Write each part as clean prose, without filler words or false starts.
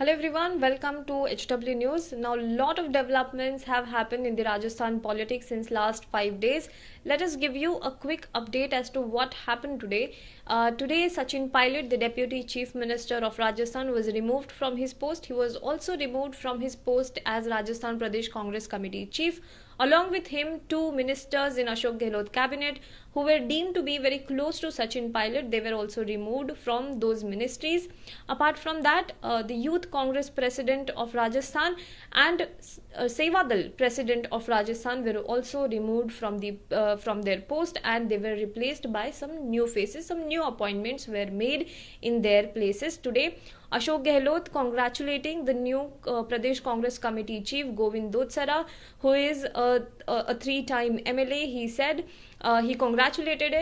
Hello everyone, welcome to HW News. Now, a lot of developments have happened in the Rajasthan politics since last 5 days. Let us give you a quick update as to what happened today. Today, Sachin Pilot, the Deputy Chief Minister of Rajasthan, was removed from his post. He was also removed from his post as Rajasthan Pradesh Congress Committee Chief. Along with him, two ministers in Ashok Gehlot cabinet who were deemed to be very close to Sachin Pilot, they were also removed from those ministries. Apart from that, the Youth Congress President of Rajasthan and Sevadal President of Rajasthan were also removed from their post, and they were replaced by some new faces. Some new appointments were made in their places today. Ashok Gehlot congratulating the new Pradesh Congress Committee Chief Govind Dotsara, who is a three-time MLA. He said he congratulated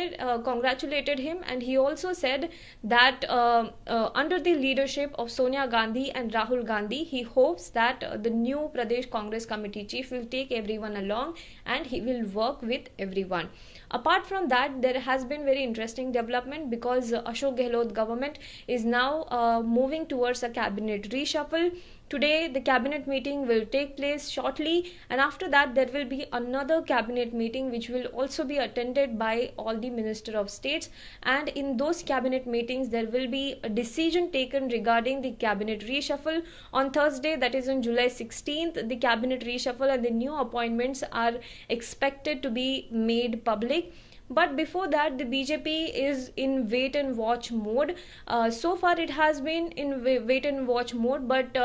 him, and he also said that under the leadership of Sonia Gandhi and Rahul Gandhi, he hopes that the new Pradesh Congress Committee Chief will take everyone along and he will work with everyone. Apart from that, there has been very interesting development because Ashok Gehlot government is now moving towards a cabinet reshuffle. Today, the cabinet meeting will take place shortly, and after that, there will be another cabinet meeting which will also be attended by all the Minister of States. And in those cabinet meetings, there will be a decision taken regarding the cabinet reshuffle. On Thursday, that is on July 16th, the cabinet reshuffle and the new appointments are expected to be made public. But before that, the BJP is in wait and watch mode. So far, it has been in wait and watch mode. But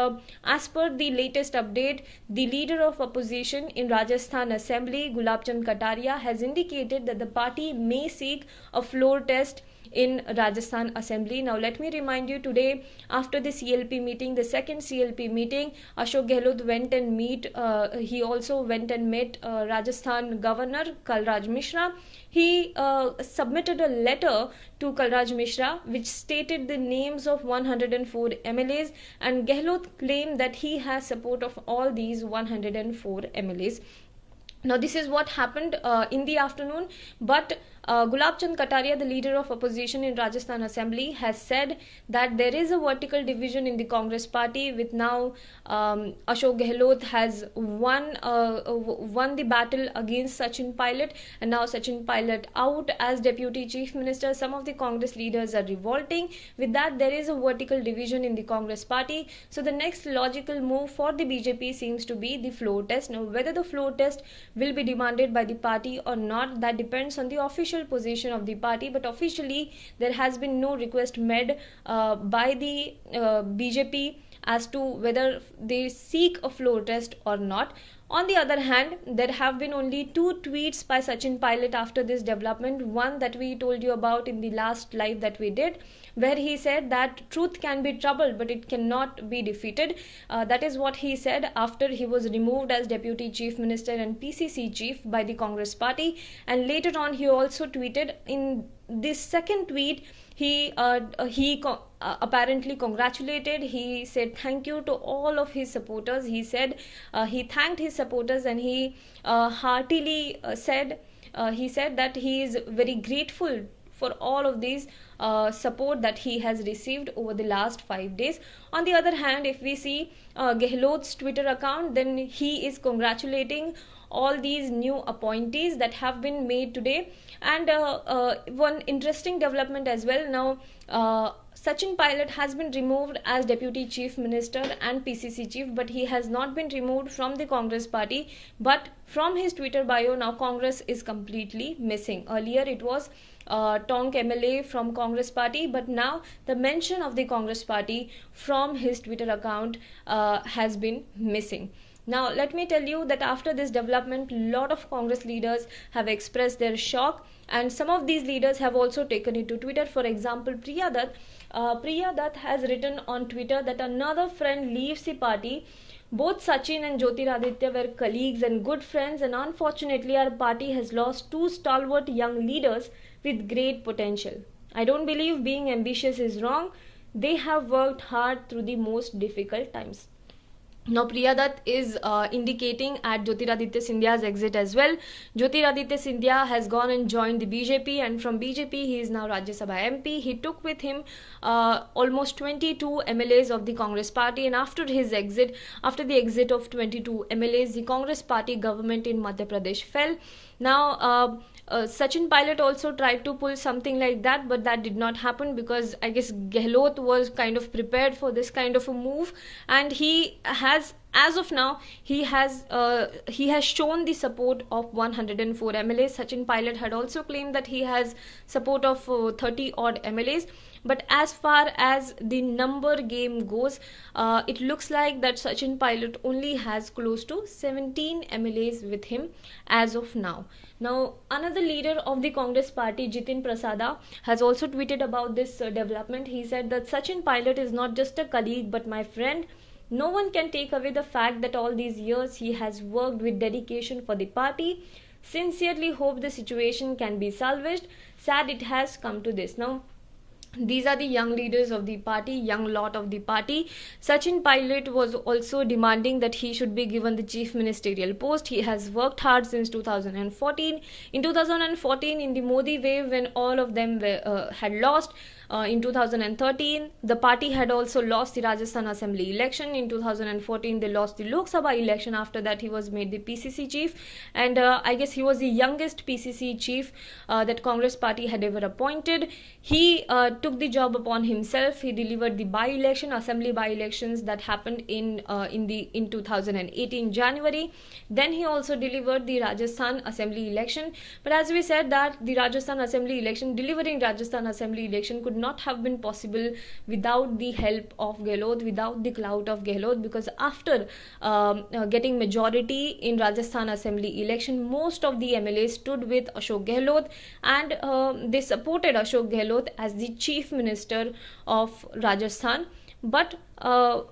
as per the latest update, the leader of opposition in Rajasthan Assembly, Gulab Chand Kataria, has indicated that the party may seek a floor test in Rajasthan Assembly. Now, let me remind you, today after the CLP meeting, the second CLP meeting, Ashok Gehlot went and he also went and met Rajasthan Governor Kalraj Mishra. He submitted a letter to Kalraj Mishra which stated the names of 104 MLAs, and Gehlot claimed that he has support of all these 104 MLAs. Now, this is what happened in the afternoon, but Gulab Chand Kataria, the leader of opposition in Rajasthan Assembly, has said that there is a vertical division in the Congress party, with now Ashok Gehlot has won the battle against Sachin Pilot, and now Sachin Pilot out as Deputy Chief Minister. Some of the Congress leaders are revolting. With that, there is a vertical division in the Congress party. So the next logical move for the BJP seems to be the floor test. Now, whether the floor test will be demanded by the party or not, that depends on the official position of the party, but officially there has been no request made by the BJP as to whether they seek a floor test or not. On the other hand, there have been only two tweets by Sachin Pilot after this development. One that we told you about in the last live that we did, where he said that truth can be troubled but it cannot be defeated. That is what he said after he was removed as Deputy Chief Minister and PCC Chief by the Congress Party. And later on, he also tweeted. In this second tweet, he apparently congratulated. He said thank you to all of his supporters. He said he thanked his supporters, and he heartily said that he is very grateful for all of these support that he has received over the last 5 days. On the other hand, if we see Gehlot's Twitter account, then he is congratulating all these new appointees that have been made today. And one interesting development as well. Now, Sachin Pilot has been removed as Deputy Chief Minister and PCC Chief, but he has not been removed from the Congress party. But from his Twitter bio, now Congress is completely missing. Earlier it was Tonk MLA from Congress party, but now the mention of the Congress party from his Twitter account has been missing. Now, let me tell you that after this development, a lot of Congress leaders have expressed their shock, and some of these leaders have also taken it to Twitter. For example, Priya Dutt has written on Twitter that another friend leaves the party. Both Sachin and Jyotiraditya were colleagues and good friends, and unfortunately our party has lost two stalwart young leaders with great potential. I don't believe being ambitious is wrong. They have worked hard through the most difficult times. Now Priya Dutt is indicating at Jyotiraditya Scindia's exit as well. Jyotiraditya Scindia has gone and joined the BJP, and from BJP he is now Rajya Sabha MP. He took with him almost 22 MLAs of the Congress party, and after his exit, after the exit of 22 MLAs, the Congress party government in Madhya Pradesh fell. Now Sachin Pilot also tried to pull something like that, but that did not happen because I guess Gehlot was kind of prepared for this kind of a move, and he has, as of now, he has shown the support of 104 MLAs. Sachin Pilot had also claimed that he has support of 30 odd MLAs. But as far as the number game goes, it looks like that Sachin Pilot only has close to 17 MLAs with him as of now. Now, another leader of the Congress party, Jitin Prasada, has also tweeted about this development. He said that Sachin Pilot is not just a colleague but my friend. No one can take away the fact that all these years he has worked with dedication for the party. Sincerely hope the situation can be salvaged. Sad it has come to this. Now, these are the young leaders of the party, young lot of the party. Sachin Pilot was also demanding that he should be given the chief ministerial post. He has worked hard since 2014. In 2014, in the Modi wave, when all of them had lost, in 2013, the party had also lost the Rajasthan Assembly election. In 2014, they lost the Lok Sabha election. After that, he was made the PCC chief, and I guess he was the youngest PCC chief that Congress party had ever appointed. He took the job upon himself. He delivered the by-election, assembly by-elections that happened in 2018 January. Then he also delivered the Rajasthan Assembly election. But as we said that the Rajasthan Assembly election, delivering Rajasthan Assembly election could not have been possible without the help of Gehlot, without the clout of Gehlot, because after getting majority in Rajasthan Assembly election, most of the MLAs stood with Ashok Gehlot, and they supported Ashok Gehlot as the chief minister of Rajasthan. But there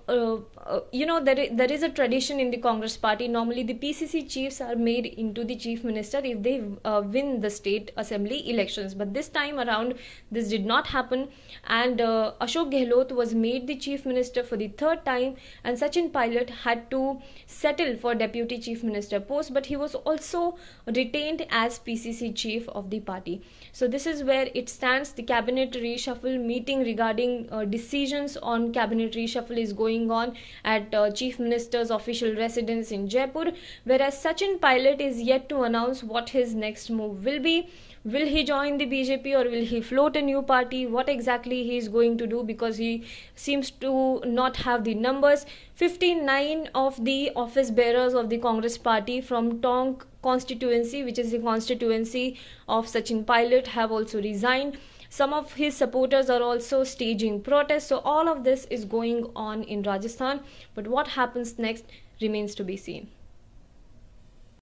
is a tradition in the Congress party. Normally the PCC chiefs are made into the chief minister if they win the state assembly elections, but this time around this did not happen, and Ashok Gehlot was made the chief minister for the third time, and Sachin Pilot had to settle for deputy chief minister post, but he was also retained as PCC chief of the party. So this is where it stands. The cabinet reshuffle meeting regarding decisions on cabinet reshuffle is going on at chief minister's official residence in Jaipur, whereas Sachin Pilot is yet to announce what his next move will be. Will he join the BJP or will he float a new party? What exactly he is going to do, because he seems to not have the numbers. 59 of the office bearers of the Congress party from Tonk constituency, which is the constituency of Sachin Pilot, have also resigned. Some of his supporters are also staging protests. So all of this is going on in Rajasthan. But what happens next remains to be seen.